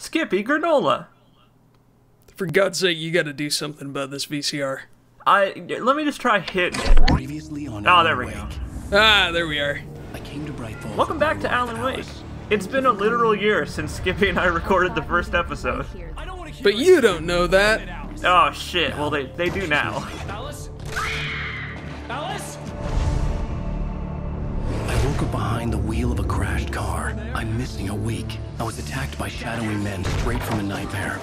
Skippy Granola. For God's sake, you gotta do something about this VCR. Let me just try hitting it. Previously on Oh, there we go. Ah, there we are. I came to Bright Falls. Welcome back to Alan Wake. It's been a literal year since Skippy and I recorded the first episode. But you don't know that. Oh shit, well they do now. Alice? Alice? I woke up behind the wheel of a crashed car. I'm missing a week. I was attacked by shadowy men straight from a nightmare.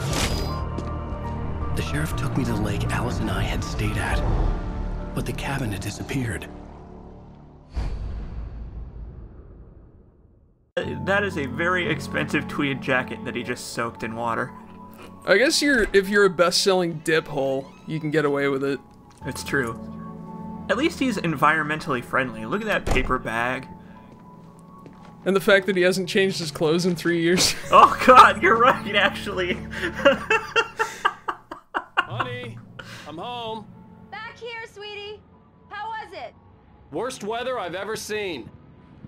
The sheriff took me to the lake Alice and I had stayed at, but the cabin had disappeared. That is a very expensive tweed jacket that he just soaked in water. I guess if you're a best-selling dip hole, you can get away with it. It's true. At least he's environmentally friendly. Look at that paper bag. And the fact that he hasn't changed his clothes in 3 years. Oh god, you're right, actually. Honey, I'm home. Back here, sweetie. How was it? Worst weather I've ever seen.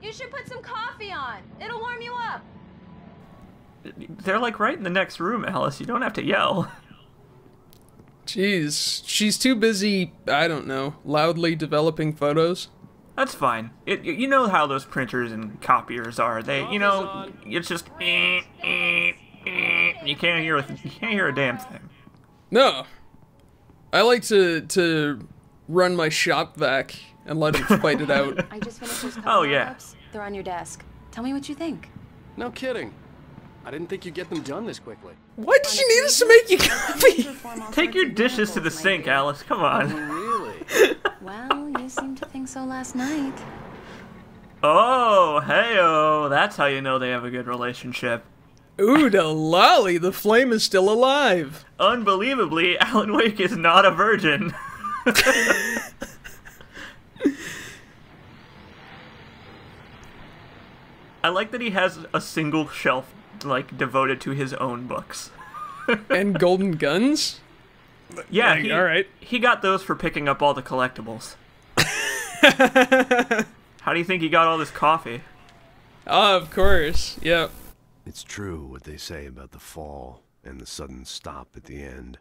You should put some coffee on. It'll warm you up. They're like right in the next room, Alice. You don't have to yell. Jeez, she's too busy, I don't know, loudly developing photos. That's fine. You know how those printers and copiers are. It's just you can't hear a damn thing. No. I like to run my shop vac and let him fight it out. I just finished those Oh, yeah. They're on your desk. Tell me what you think. No kidding. I didn't think you'd get them done this quickly. Why did you need us to make you coffee? Take your dishes to the sink, Alice. Come on. Really? Well, you seemed to think so last night. Oh, hey-oh. That's how you know they have a good relationship. Ooh, the lolly, the flame is still alive. Unbelievably, Alan Wake is not a virgin. I like that he has a single shelf, like, devoted to his own books. And golden guns? Yeah, Like, all right. He got those for picking up all the collectibles. How do you think he got all this coffee? Oh, of course. Yep. It's true what they say about the fall and the sudden stop at the end.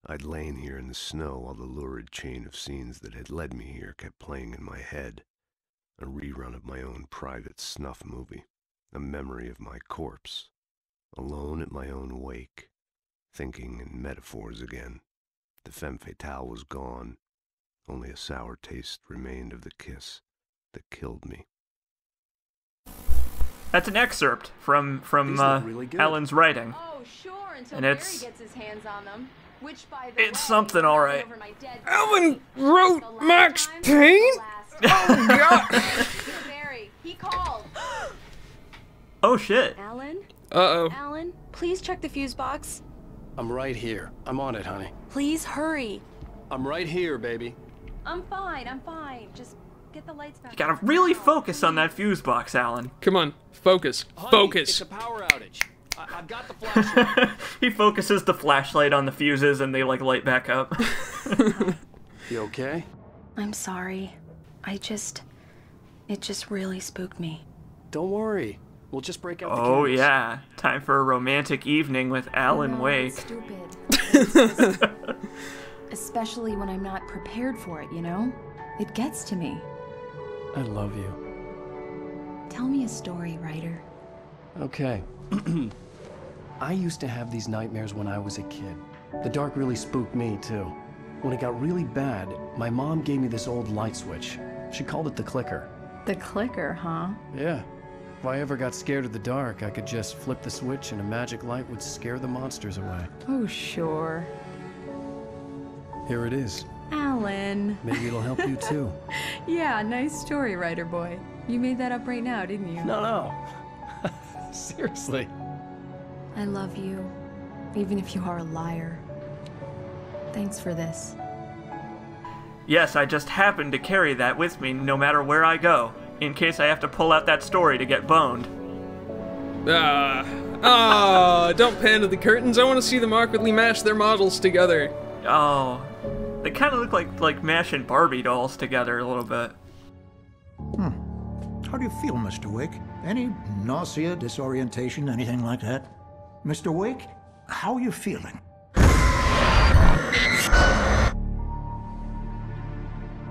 I'd lain here in the snow while the lurid chain of scenes that had led me here kept playing in my head. A rerun of my own private snuff movie. A memory of my corpse. Alone at my own wake. Thinking in metaphors again. The femme fatale was gone. Only a sour taste remained of the kiss that killed me. That's an excerpt from really good. Alan's writing. Oh, sure, until And Barry it's- gets his hands on them. Which, by the It's way, something, all right. over my dead Alan body. wrote The last Max time, Payne? the last Oh, God. Dear Barry, he called. Oh shit. Alan? Uh-oh. Alan, please check the fuse box. I'm right here. I'm on it, honey. Please hurry. I'm right here, baby. I'm fine, I'm fine. Just get the lights back You gotta on. really focus on that fuse box, Alan. Come on, focus. Honey, Focus. It's a power outage. I've got the flashlight. He focuses the flashlight on the fuses and they like light back up. You okay? I'm sorry. It just really spooked me. Don't worry. We'll just break out the Oh candles. yeah, time for a romantic evening with Alan No, Wake. it's stupid. Especially when I'm not prepared for it, you know? It gets to me. I love you. Tell me a story, writer. Okay. I used to have these nightmares when I was a kid. The dark really spooked me, too. When it got really bad, my mom gave me this old light switch. She called it the clicker. The clicker, huh? Yeah. If I ever got scared of the dark, I could just flip the switch and a magic light would scare the monsters away. Oh, sure. Here it is. Alan. Maybe it'll help you, too. Yeah, nice story, writer boy. You made that up right now, didn't you? No. Seriously. I love you, even if you are a liar. Thanks for this. Yes, I just happen to carry that with me no matter where I go, in case I have to pull out that story to get boned. Don't pan to the curtains. I want to see them awkwardly mash their models together. Oh, they kind of look like mashing Barbie dolls together a little bit. How do you feel, Mr. Wake? Any nausea, disorientation, anything like that? Mr. Wake, how you feeling?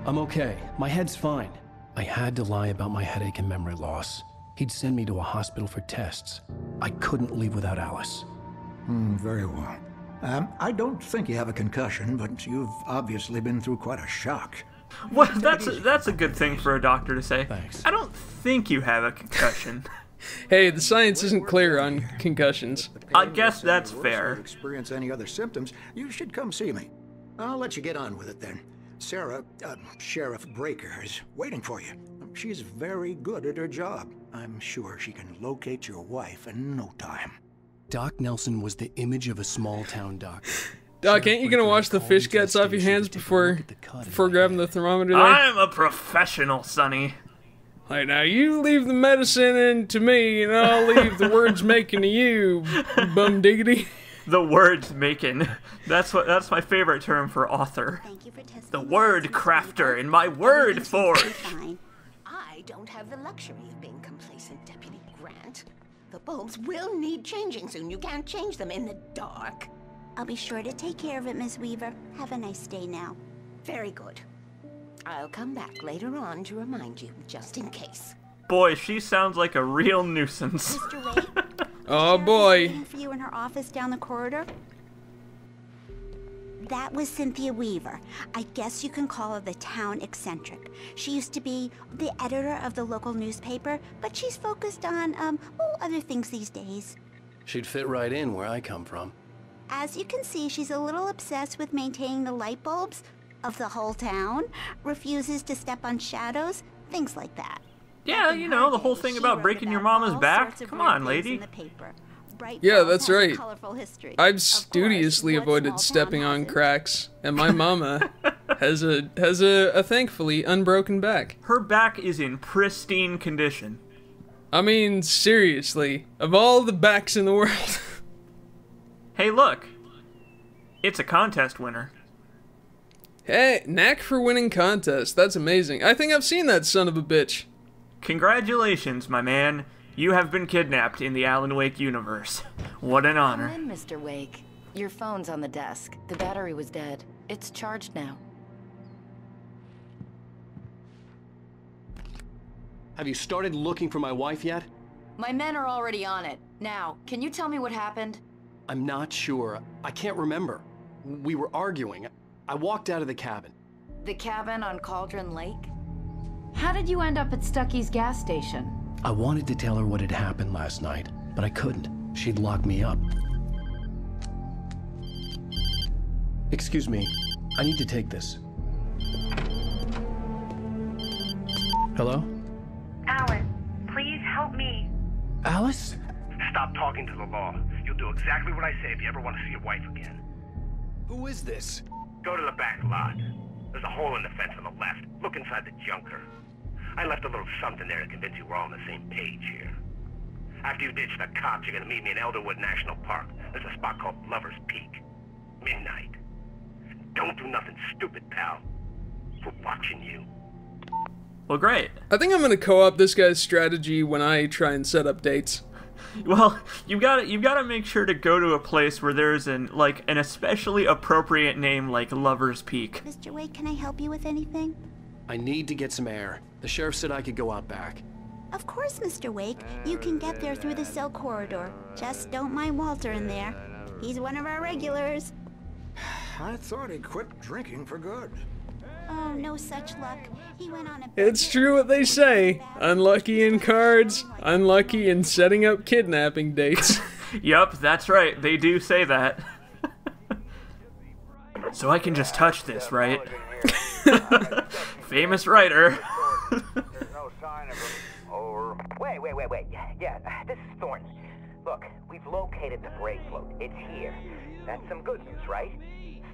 I'm okay. My head's fine. I had to lie about my headache and memory loss. He'd send me to a hospital for tests. I couldn't leave without Alice. Very well. I don't think you have a concussion, but you've obviously been through quite a shock. Well, that's a good thing for a doctor to say. Thanks. I don't think you have a concussion. Hey, the science isn't clear on concussions. I guess that's fair. If you experience any other symptoms, you should come see me. I'll let you get on with it then. Sarah, Sheriff Breaker, is waiting for you. She's very good at her job. I'm sure she can locate your wife in no time. Doc Nelson was the image of a small-town doctor. Doc, ain't you gonna wash the fish guts off your hands before grabbing the thermometer there? I'm a professional, Sonny. Like, now you leave the medicine in to me, and I'll leave the words making to you, bum diggity. The words making. That's my favorite term for author. Thank you for testing The word crafter in my word forge. Fine. I don't have the luxury of being complacent, Deputy Grant. The bulbs will need changing soon. You can't change them in the dark. I'll be sure to take care of it, Miss Weaver. Have a nice day now. Very good. I'll come back later on to remind you, just in case. Boy, she sounds like a real nuisance. Mr. Wake? Oh Sheriff is boy. waiting for you in her office down the corridor. That was Cynthia Weaver. I guess you can call her the town eccentric. She used to be the editor of the local newspaper, but she's focused on, other things these days. She'd fit right in where I come from. As you can see, she's a little obsessed with maintaining the light bulbs of the whole town, refuses to step on shadows, things like that. Yeah, you know, the whole thing about breaking your mama's back. Come on, lady. Yeah, that's right. History. I've studiously avoided stepping on cracks, and my mama has a thankfully unbroken back. Her back is in pristine condition. I mean, seriously, of all the backs in the world. Hey, look. It's a contest winner. Hey, knack for winning contests. That's amazing. I think I've seen that son of a bitch. Congratulations, my man. You have been kidnapped in the Alan Wake universe. What an honor. Come in, Mr. Wake. Your phone's on the desk. The battery was dead. It's charged now. Have you started looking for my wife yet? My men are already on it. Now, can you tell me what happened? I'm not sure. I can't remember. We were arguing. I walked out of the cabin. The cabin on Cauldron Lake? How did you end up at Stucky's gas station? I wanted to tell her what had happened last night, but I couldn't. She'd lock me up. Excuse me. I need to take this. Hello? Alice, please help me. Alice? Stop talking to the law. You'll do exactly what I say if you ever want to see your wife again. Who is this? Go to the back lot. There's a hole in the fence on the left. Look inside the junker. I left a little something there to convince you we're all on the same page here. After you ditch the cops, you're gonna meet me in Elderwood National Park. There's a spot called Lover's Peak. Midnight. Don't do nothing stupid, pal. We're watching you. Well, great. I think I'm gonna co-op this guy's strategy when I try and set up dates. Well, you've got to make sure to go to a place where there's an especially appropriate name like Lover's Peak. Mr. Wake, can I help you with anything? I need to get some air. The sheriff said I could go out back. Of course, Mr. Wake. You can get there through the cell corridor. Just don't mind Walter in there. He's one of our regulars. I thought he quit drinking for good. Oh, no such luck. He went on a... It's true what they say. Unlucky in cards, unlucky in setting up kidnapping dates. Yup, that's right. They do say that. So I can just touch this, right? Famous writer. Wait. Yeah, this is Thornton. Look, we've located the brake float. It's here. That's some good news, right?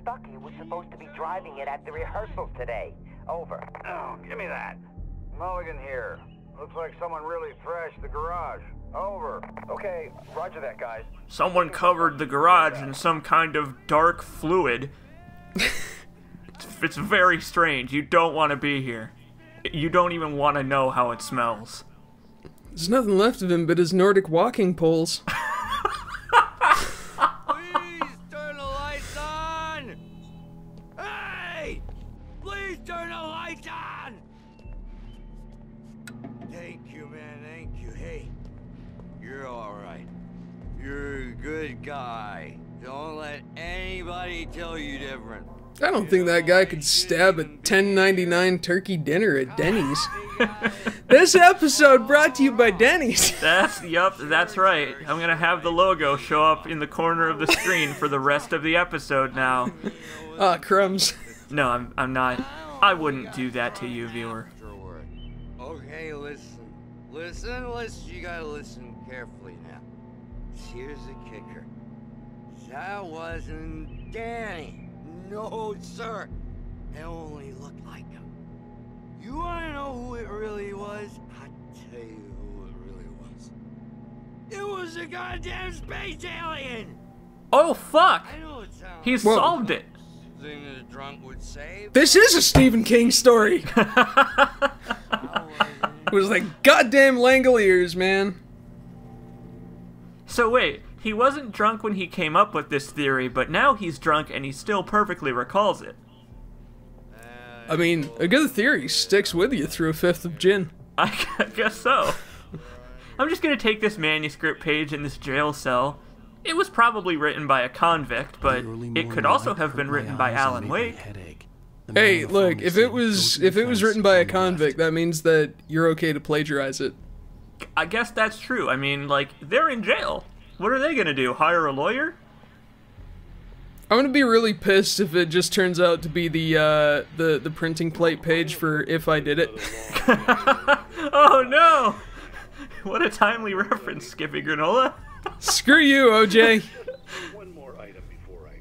Stucky was supposed to be driving it at the rehearsal today. Over. Oh, give me that. Mulligan here. Looks like someone really thrashed the garage. Over. Okay, roger that, guys. Someone covered the garage in some kind of dark fluid. It's very strange. You don't want to be here. You don't even want to know how it smells. There's nothing left of him but his Nordic walking poles. good guy. Don't let anybody tell you different. I don't think that guy could stab a $10.99 turkey dinner at Denny's. This episode brought to you by Denny's. That's right. I'm gonna have the logo show up in the corner of the screen for the rest of the episode now. Ah, crumbs. No, I'm not. I wouldn't do that to you, viewer. Okay, listen. You gotta listen carefully now. Here's the kicker. That wasn't Danny. No, sir. It only looked like him. You wanna know who it really was? I'll tell you who it really was. It was a goddamn space alien! Oh, fuck! I know it sounds He's solved it. Thing that a drunk would say. This is a Stephen King story. It was like goddamn Langoliers, man. So wait, he wasn't drunk when he came up with this theory, but now he's drunk and he still perfectly recalls it. I mean, a good theory sticks with you through a fifth of gin. I guess so. I'm just gonna take this manuscript page in this jail cell. It was probably written by a convict, but it could also have been written by Alan Wake. Hey, look, if it was written by a convict, that means that you're okay to plagiarize it. I guess that's true. I mean, like, they're in jail. What are they gonna do, hire a lawyer? I'm gonna be really pissed if it just turns out to be the printing plate page for If I Did It. Oh no! What a timely reference, Skippy Granola. Screw you, OJ.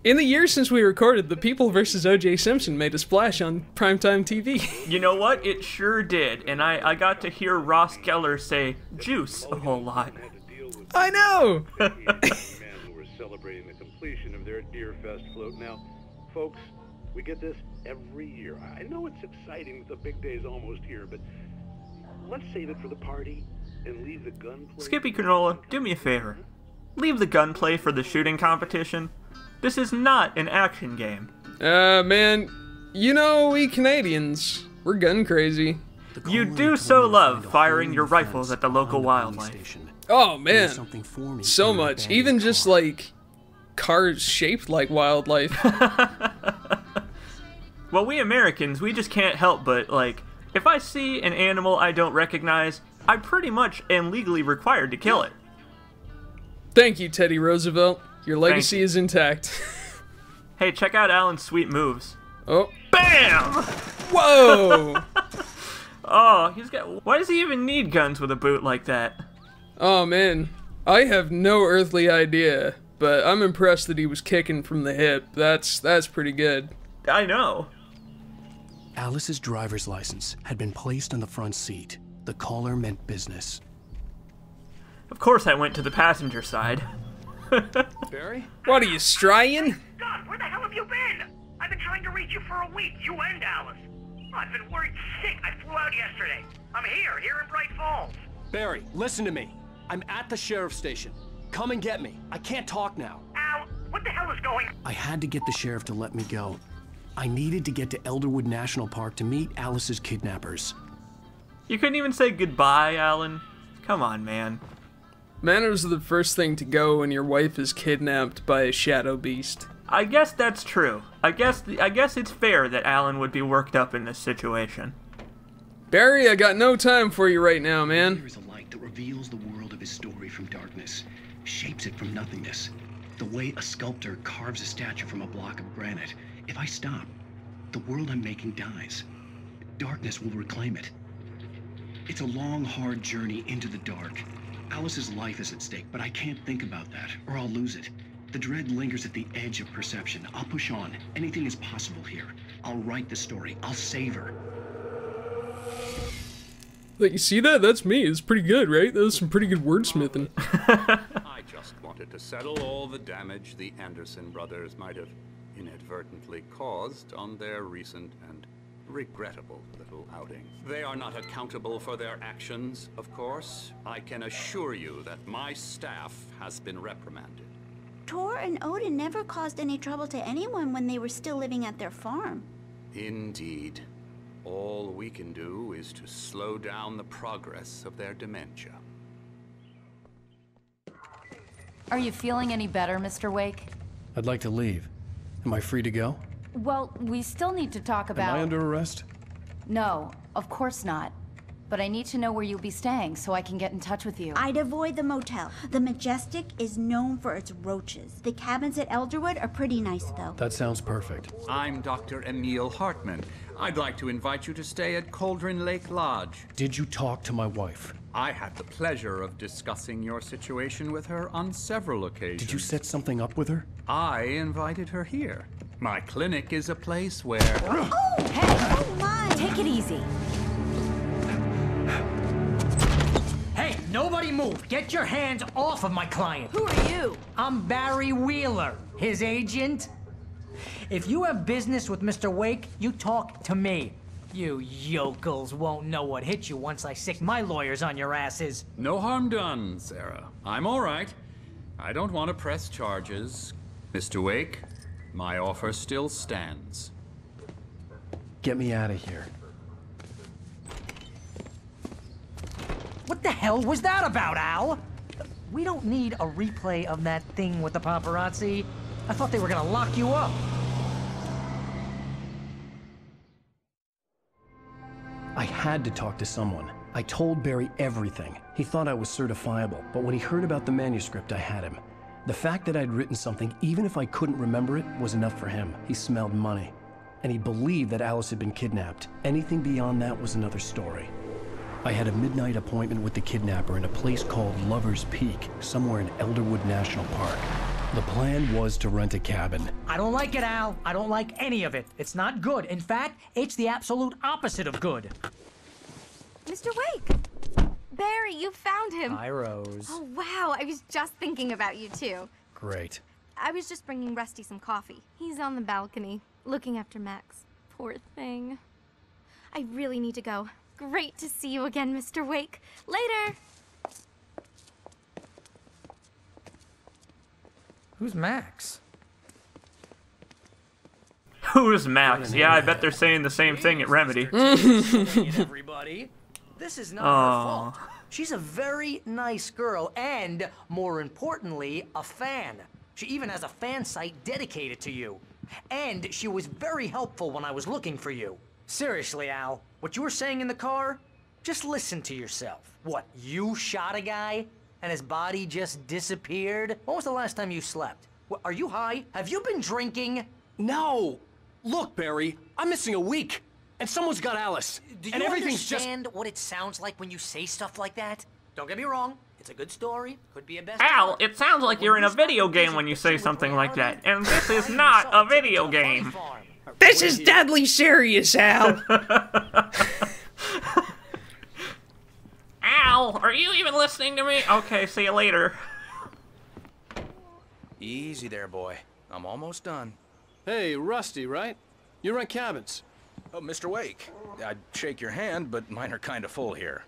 In the years since we recorded, The People vs. O.J. Simpson made a splash on primetime TV. You know what? It sure did, and I got to hear Ross Geller say juice a whole lot. I know! who were celebrating the completion of their Deer Fest float. Now, folks, we get this every year. I know it's exciting, the big day's almost here, but let's save it for the party and leave the gunplay. Skippy Granola, do me a favor. Leave the gunplay for the shooting competition. This is not an action game. Man, you know, we Canadians, we're gun crazy. You do so love firing your rifles at the local wildlife. Oh man, so much. Even just like cars shaped like wildlife. Well, we Americans, we just can't help but, like, if I see an animal I don't recognize, I pretty much am legally required to kill it. Thank you, Teddy Roosevelt. Your legacy is intact. Hey, check out Alan's sweet moves. Oh. BAM! Whoa! Oh, he's got... Why does he even need guns with a boot like that? Oh, man. I have no earthly idea, but I'm impressed that he was kicking from the hip. That's pretty good. I know. Alice's driver's license had been placed on the front seat. The caller meant business. Of course I went to the passenger side. Barry? What are you, Stryan? God, where the hell have you been? I've been trying to reach you for a week, you and Alice. I've been worried sick. I flew out yesterday. I'm here in Bright Falls. Barry, listen to me. I'm at the sheriff's station. Come and get me. I can't talk now. Al, what the hell is going on? I had to get the sheriff to let me go. I needed to get to Elderwood National Park to meet Alice's kidnappers. You couldn't even say goodbye, Alan? Come on, man. Manners are the first thing to go when your wife is kidnapped by a shadow beast. I guess that's true. I guess it's fair that Alan would be worked up in this situation. Barry, I got no time for you right now, man. There is a light that reveals the world of his story from darkness, shapes it from nothingness. The way a sculptor carves a statue from a block of granite. If I stop, the world I'm making dies. Darkness will reclaim it. It's a long, hard journey into the dark. Alice's life is at stake, but I can't think about that, or I'll lose it. The dread lingers at the edge of perception. I'll push on. Anything is possible here. I'll write the story. I'll save her. Like, you see that? That's me. It's pretty good, right? That was some pretty good wordsmithing. I just wanted to settle all the damage the Anderson brothers might have inadvertently caused on their recent and regrettable little outing. They are not accountable for their actions, of course. I can assure you that my staff has been reprimanded. Tor and Odin never caused any trouble to anyone when they were still living at their farm. Indeed. All we can do is to slow down the progress of their dementia. Are you feeling any better, Mr. Wake? I'd like to leave. Am I free to go? Well, we still need to talk about... Am I under arrest? No, of course not. But I need to know where you'll be staying so I can get in touch with you. I'd avoid the motel. The Majestic is known for its roaches. The cabins at Elderwood are pretty nice, though. That sounds perfect. I'm Dr. Emil Hartman. I'd like to invite you to stay at Cauldron Lake Lodge. Did you talk to my wife? I had the pleasure of discussing your situation with her on several occasions. Did you set something up with her? I invited her here. My clinic is a place where... Oh, hey! Oh, my! Take it easy. Hey, nobody move! Get your hands off of my client! Who are you? I'm Barry Wheeler, his agent. If you have business with Mr. Wake, you talk to me. You yokels won't know what hit you once I sick my lawyers on your asses. No harm done, Sarah. I'm all right. I don't want to press charges. Mr. Wake, my offer still stands. Get me out of here. What the hell was that about, Al? We don't need a replay of that thing with the paparazzi. I thought they were gonna lock you up. I had to talk to someone. I told Barry everything. He thought I was certifiable, but when he heard about the manuscript, I had him. The fact that I'd written something, even if I couldn't remember it, was enough for him. He smelled money. And he believed that Alice had been kidnapped. Anything beyond that was another story. I had a midnight appointment with the kidnapper in a place called Lover's Peak, somewhere in Elderwood National Park. The plan was to rent a cabin. I don't like it, Al. I don't like any of it. It's not good. In fact, it's the absolute opposite of good. Mr. Wake! Barry, you found him. Hi, Rose. Oh, wow. I was just thinking about you, too. Great. I was just bringing Rusty some coffee. He's on the balcony, looking after Max. Poor thing. I really need to go. Great to see you again, Mr. Wake. Later! Who's Max? Who's Max? Yeah, I bet they're saying the same thing at Remedy. Everybody. This is not her fault. She's a very nice girl and, more importantly, a fan. She even has a fan site dedicated to you. And she was very helpful when I was looking for you. Seriously, Al, what you were saying in the car? Just listen to yourself. What, you shot a guy and his body just disappeared? When was the last time you slept? What, are you high? Have you been drinking? No! Look, Barry, I'm missing a week, and someone's got Alice. Do you and everything's understand what it sounds like when you say stuff like that? Don't get me wrong. It's a good story. Could be a best. Al, it sounds like you're in a video game when you say something like that, and this is not a video game. This is deadly serious, Al. Al, are you even listening to me? Okay, see you later. Easy there, boy. I'm almost done. Hey, Rusty, right? You rent cabins. Oh, Mr. Wake. I'd shake your hand, but mine are kind of full here.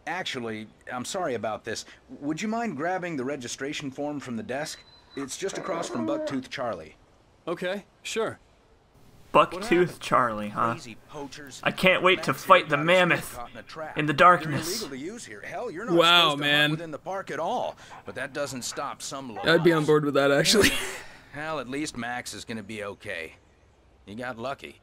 Actually, I'm sorry about this. Would you mind grabbing the registration form from the desk? It's just across from Bucktooth Charlie. Okay, sure. Bucktooth Charlie, huh? I can't wait to fight the mammoth in the darkness. Wow, man. Within the park at all, but that doesn't stop some laws. I'd be on board with that, actually. Hell, at least Max is gonna be okay. He got lucky.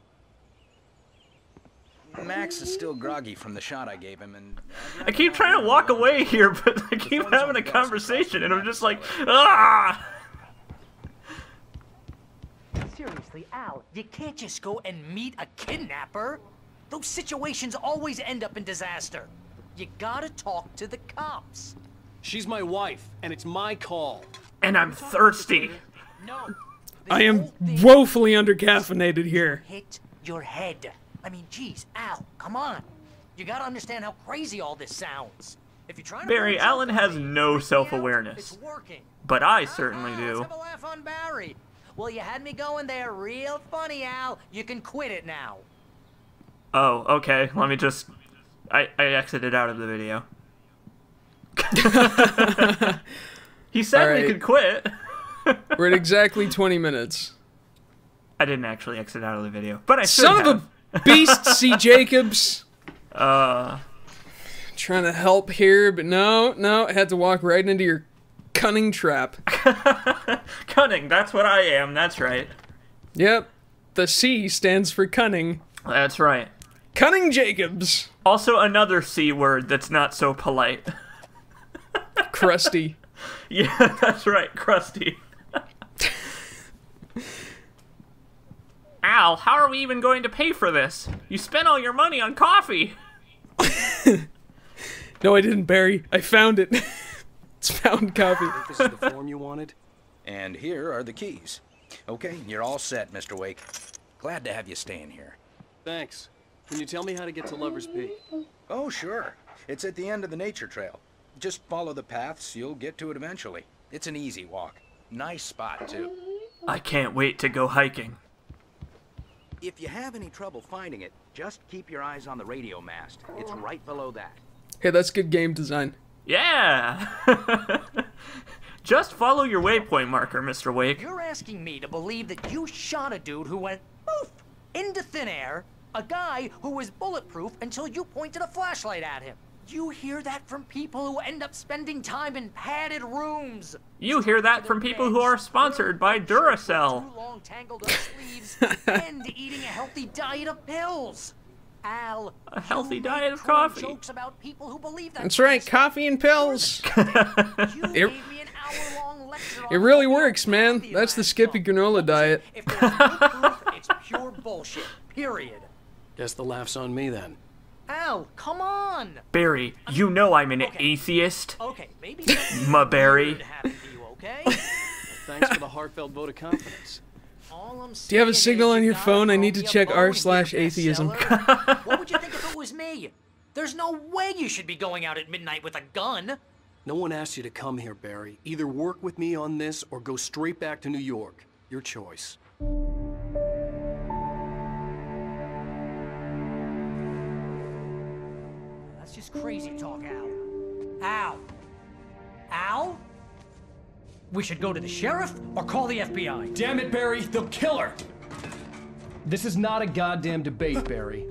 Max is still groggy from the shot I gave him, and I keep trying to walk away here, but I keep having a conversation, and I'm just like, ah! Seriously, Al, you can't just go and meet a kidnapper. Those situations always end up in disaster. You gotta talk to the cops. She's my wife, and it's my call. And I'm thirsty. No. I am woefully undercaffeinated here. Hit your head. I mean, geez, Al, come on. You gotta understand how crazy all this sounds. If you're trying to Barry Allen has no self-awareness, but I certainly do. Let's have a laugh on Barry. Well, you had me going there real funny, Al. You can quit it now. Oh, okay. Let me just... I exited out of the video. He said we could quit. We're at exactly 20 minutes. I didn't actually exit out of the video, but I should Son of a beast, C. Jacobs. Trying to help here, but no, I had to walk right into your Cunning trap. Cunning, that's what I am, that's right. Yep. The C stands for cunning. That's right. Cunning Jacobs. Also another C word that's not so polite. Crusty. Yeah, that's right, crusty. Al, how are we even going to pay for this? You spent all your money on coffee. No, I didn't, Barry. I found it. It's found coffee. This is the form you wanted? And here are the keys. Okay, you're all set, Mr. Wake. Glad to have you staying here. Thanks. Can you tell me how to get to Lover's Peak? Oh, sure. It's at the end of the nature trail. Just follow the paths, you'll get to it eventually. It's an easy walk. Nice spot, too. I can't wait to go hiking. If you have any trouble finding it, just keep your eyes on the radio mast. It's right below that. Hey, that's good game design. Yeah! Just follow your waypoint marker, Mr. Wake. You're asking me to believe that you shot a dude who went poof into thin air, a guy who was bulletproof until you pointed a flashlight at him. You hear that from people who end up spending time in padded rooms. You hear that from people who are sponsored by Duracell. Too long tangled up sleeves and eating a healthy diet of pills. Al, a healthy diet of coffee. Jokes about people who believe that. That's right, coffee and pills. It really works, man. That's the Skippy granola diet. If there's no proof, it's pure bullshit. Period. Guess the laugh's on me then. Al, come on. Barry, you know I'm an atheist. Okay, maybe Ma Barry. Okay? Thanks for the heartfelt vote of confidence. Do you have a signal on your phone? I need to check r/atheism. What would you think if it was me? There's no way you should be going out at midnight with a gun. No one asked you to come here, Barry. Either work with me on this or go straight back to New York. Your choice. That's just crazy talk, Al. Al? Al? We should go to the sheriff or call the FBI. Damn it, Barry, they'll kill her! This is not a goddamn debate, Barry.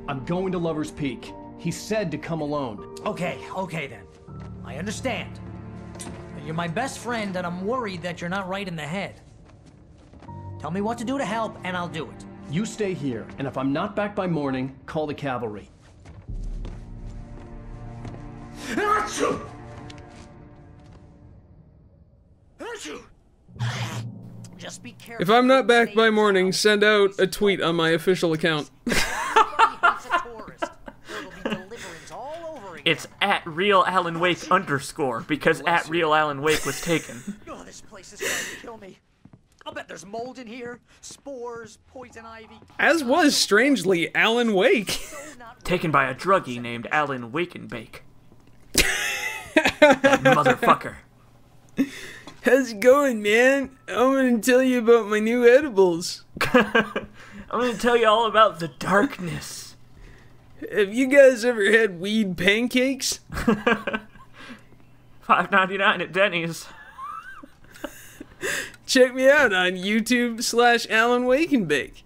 I'm going to Lover's Peak. He said to come alone. Okay then. I understand. You're my best friend and I'm worried that you're not right in the head. Tell me what to do to help and I'll do it. You stay here, and if I'm not back by morning, call the cavalry. Just be careful. If I'm not back by morning, send out a tweet on my official account. It's @RealAlanWake _ because @RealAlanWake was taken. Oh, this place is going to kill me. I'll bet there's mold in here, spores, poison ivy. As was, strangely, Alan Wake. Taken by a druggie named Alan Wakenbake. That motherfucker. How's it going, man? I'm gonna tell you about my new edibles. I'm gonna tell you all about the darkness. Have you guys ever had weed pancakes? $5.99 at Denny's. Check me out on YouTube/Alan Wakenbake.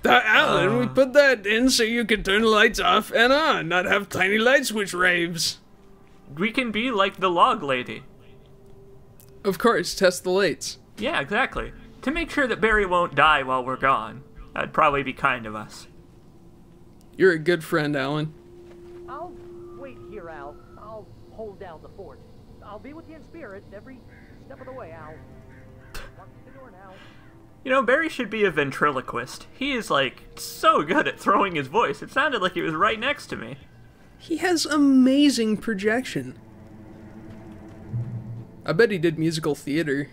Alan, we put that in so you can turn the lights off and on, not have tiny light switch raves. We can be like the log lady. Of course, test the lights. Yeah, exactly. To make sure that Barry won't die while we're gone. That'd probably be kind of us. You're a good friend, Alan. I'll wait here, Al. I'll hold down the fort. I'll be with you in spirit every step of the way, Al. Walk the door now. You know, Barry should be a ventriloquist. He is, like, so good at throwing his voice. It sounded like he was right next to me. He has amazing projection. I bet he did musical theater.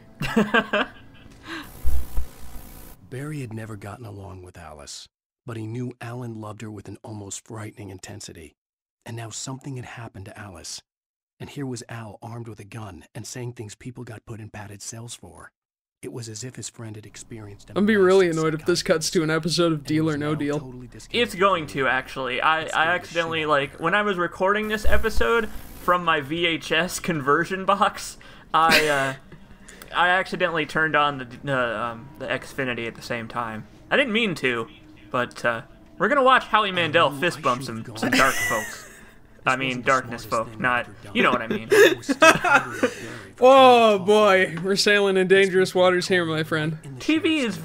Barry had never gotten along with Alice, but he knew Alan loved her with an almost frightening intensity. And now something had happened to Alice. And here was Al armed with a gun and saying things people got put in padded cells for. It was as if his friend had experienced. I'm gonna be really annoyed if this cuts to an episode of Deal or No Deal. It's going to, actually. I accidentally, like, when I was recording this episode from my VHS conversion box, I accidentally turned on the Xfinity at the same time. I didn't mean to, but we're gonna watch Howie Mandel fist bump some dark folks. I mean darkness folk, not, you know what I mean. Oh boy, we're sailing in dangerous waters here, my friend. TV is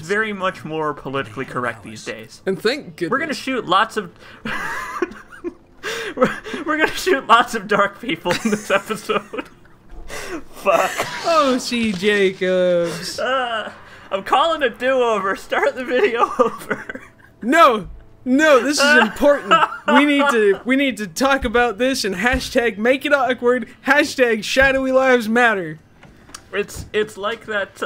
very much more politically correct these days. And thank goodness. We're gonna shoot lots of we're gonna shoot lots of dark people in this episode. Fuck. Oh, C. Jacobs. I'm calling a do-over. Start the video over. No, this is important. We need to talk about this and hashtag make it awkward. Hashtag shadowy lives matter. It's like that.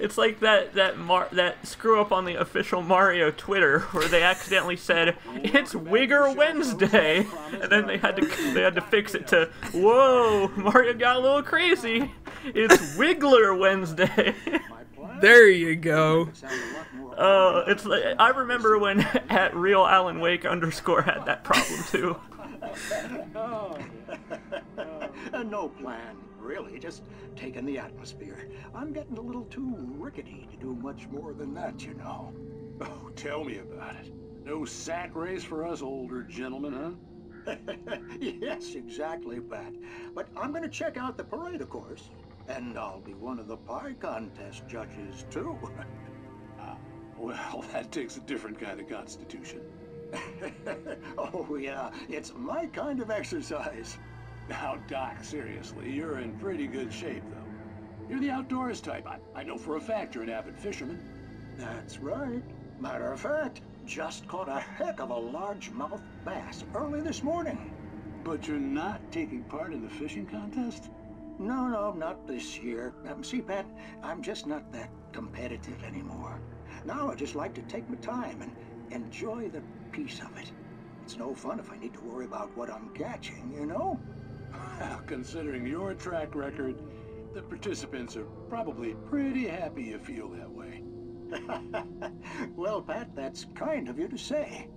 It's like that screw up on the official Mario Twitter where they accidentally said it's Wigger Wednesday, and then they had to fix it to whoa, Mario got a little crazy. It's Wiggler Wednesday. There you go. It's like, I remember when at real Alan Wake _ had that problem too. No plan, really. Just taking the atmosphere. I'm getting a little too rickety to do much more than that, you know. Oh, tell me about it. No sack race for us older gentlemen, huh? Yes, exactly, Pat. But I'm going to check out the parade, of course. And I'll be one of the pie contest judges, too. Well, that takes a different kind of constitution. Oh, yeah. It's my kind of exercise. Now, Doc, seriously, you're in pretty good shape, though. You're the outdoors type. I know for a fact you're an avid fisherman. That's right. Matter of fact, just caught a heck of a largemouth bass early this morning. But you're not taking part in the fishing contest? No, not this year. See, Pat, I'm just not that competitive anymore. Now I just like to take my time and enjoy the peace of it. It's no fun if I need to worry about what I'm catching, you know? Well, considering your track record, the participants are probably pretty happy you feel that way. Well, Pat, that's kind of you to say.